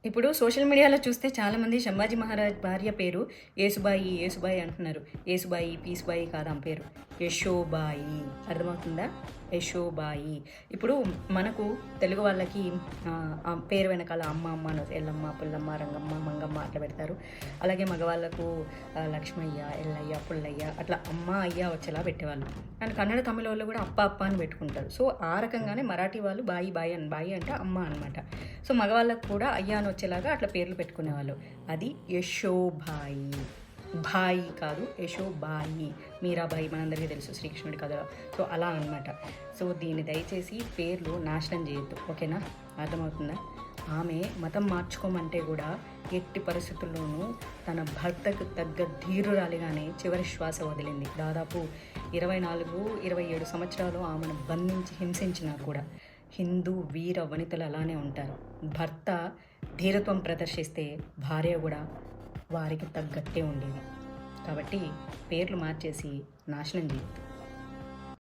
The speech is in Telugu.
ఇప్పుడు సోషల్ మీడియాలో చూస్తే చాలామంది సంభాజీ మహారాజ్ భార్య పేరు యేసుబాయి, యేసుబాయి అంటున్నారు. యేసుబాయి, పీసుబాయి కాదు ఆమె పేరు. యశోబాయి. అర్థమవుతుందా? యశోబాయి. ఇప్పుడు మనకు తెలుగు వాళ్ళకి ఆ పేరు వెనకాల అమ్మ, అమ్మ అని ఎల్లమ్మ, పుల్లమ్మ, రంగమ్మ, మంగమ్మ అట్లా పెడతారు. అలాగే మగవాళ్ళకు లక్ష్మయ్య, ఎల్లయ్య, పుల్లయ్య అట్లా అమ్మ, అయ్య వచ్చేలా పెట్టేవాళ్ళు. అండ్ కన్నడ, తమిళ వాళ్ళు కూడా అప్ప, అప్ప అని పెట్టుకుంటారు. సో ఆ రకంగానే మరాఠీ వాళ్ళు బాయి, బాయి అని, బాయి అంటే అమ్మ అనమాట. సో మగవాళ్ళకు కూడా అయ్యా అని వచ్చేలాగా అట్లా పేర్లు పెట్టుకునేవాళ్ళు. అది యశోబాయి. బాయి కాదు, యశోబాయి. మీరాబాయి మనందరికీ తెలుసు శ్రీకృష్ణుడి కథ. సో అలా అనమాట. సో దీన్ని దయచేసి పేర్లు నాశనం చేయొద్దు, ఓకేనా? అర్థమవుతుందా? ఆమె మతం మార్చుకోమంటే కూడా ఎట్టి పరిస్థితుల్లోనూ తన భర్తకు తగ్గ ధీరురాలిగానే చివరి శ్వాస వదిలింది. దాదాపు 24-27 సంవత్సరాలు ఆమెను బంధించి హింసించినా కూడా హిందూ వీర వనితలు అలానే ఉంటారు. భర్త ధీరత్వం ప్రదర్శిస్తే భార్య కూడా వారికి తగ్గట్టే ఉండేది. కాబట్టి పేర్లు మార్చేసి నాశనం చేయొద్దు.